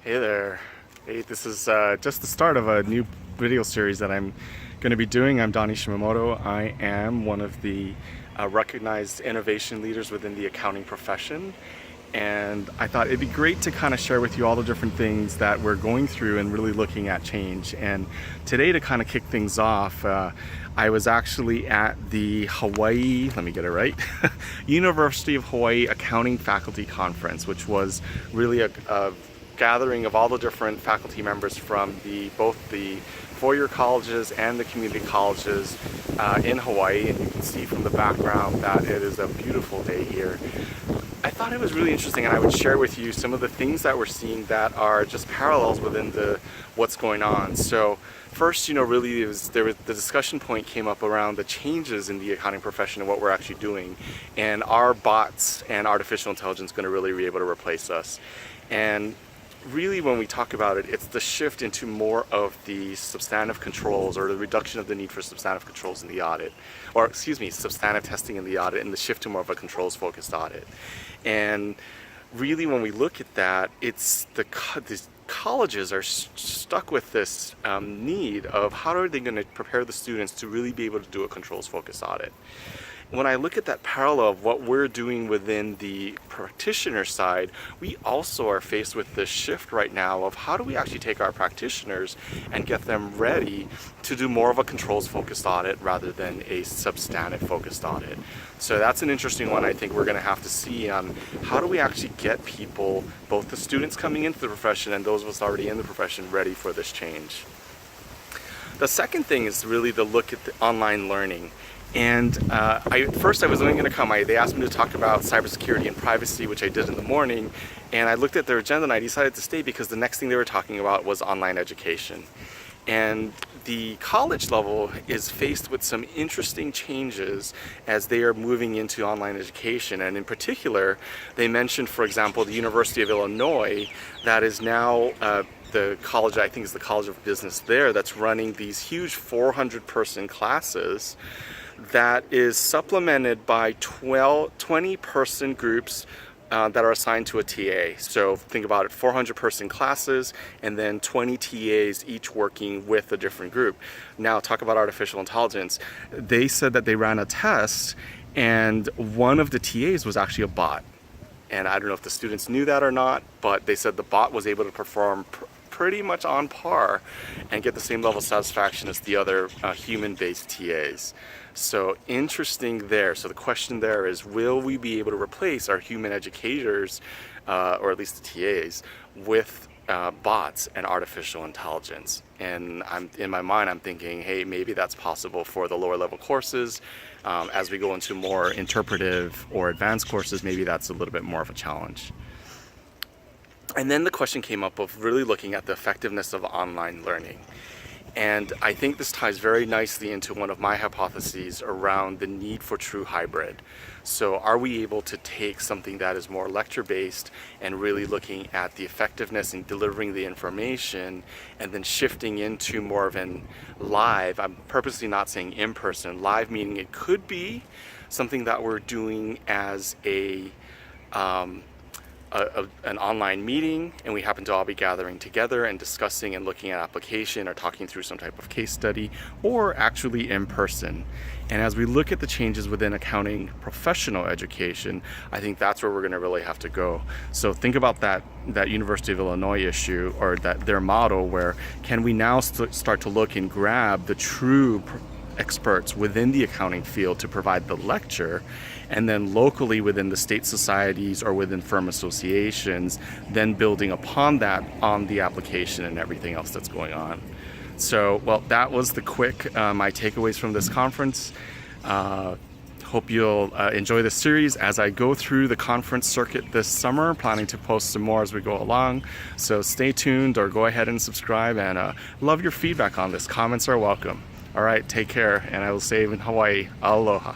Hey there. Hey, this is just the start of a new video series that I'm going to be doing. I'm Donnie Shimamoto. I am one of the recognized innovation leaders within the accounting profession. And I thought it'd be great to kind of share with you all the different things that we're going through and really looking at change. And today, to kind of kick things off, I was actually at the Hawaii, let me get it right, University of Hawaii Accounting Faculty Conference, which was really a gathering of all the different faculty members from both the four-year colleges and the community colleges in Hawaii. And you can see from the background that it is a beautiful day here. I thought it was really interesting, and I would share with you some of the things that we're seeing that are just parallels within what's going on. So first, really the discussion point came up around the changes in the accounting profession and what we're actually doing, and are bots and artificial intelligence going to really be able to replace us? And really, when we talk about it, it's the shift into more of the substantive controls, or the reduction of the need for substantive controls in the audit, or excuse me, substantive testing in the audit, and the shift to more of a controls focused audit. And really, when we look at that, it's the colleges are stuck with this need of how are they going to prepare the students to really be able to do a controls focused audit. When I look at that parallel of what we're doing within the practitioner side, we also are faced with this shift right now of how do we actually take our practitioners and get them ready to do more of a controls focused audit rather than a substantive focused audit. So that's an interesting one I think we're going to have to see on how do we actually get people, both the students coming into the profession and those of us already in the profession, ready for this change. The second thing is really the look at the online learning. And first I was only going to come, they asked me to talk about cybersecurity and privacy, which I did in the morning, and I looked at their agenda and I decided to stay because the next thing they were talking about was online education. And the college level is faced with some interesting changes as they are moving into online education. And in particular, they mentioned, for example, the University of Illinois, that is now the college, I think is the College of Business there, that's running these huge 400-person classes that is supplemented by 20-person groups that are assigned to a TA. So think about it, 400-person classes and then 20 TAs each working with a different group. Now talk about artificial intelligence. They said that they ran a test and one of the TAs was actually a bot. And I don't know if the students knew that or not, but they said the bot was able to perform pretty much on par and get the same level of satisfaction as the other human-based TAs. So interesting there. So the question there is, will we be able to replace our human educators, or at least the TAs, with bots and artificial intelligence? And in my mind, I'm thinking, hey, maybe that's possible for the lower level courses. As we go into more interpretive or advanced courses, maybe that's a little bit more of a challenge. And then the question came up of really looking at the effectiveness of online learning. And I think this ties very nicely into one of my hypotheses around the need for true hybrid. So are we able to take something that is more lecture-based and really looking at the effectiveness in delivering the information and then shifting into more of an live, I'm purposely not saying in-person, live meaning it could be something that we're doing as an online meeting, and we happen to all be gathering together and discussing and looking at application or talking through some type of case study, or actually in person. And as we look at the changes within accounting professional education, I think that's where we're going to really have to go. So think about that University of Illinois issue, or their model, where can we now start to look and grab the true experts within the accounting field to provide the lecture, and then locally within the state societies or within firm associations, then building upon that on the application and everything else that's going on. So, well, that was the quick my takeaways from this conference. Hope you'll enjoy this series as I go through the conference circuit this summer, planning to post some more as we go along. So stay tuned or go ahead and subscribe, and love your feedback on this. Comments are welcome. All right, take care, and I will say in Hawaii, aloha.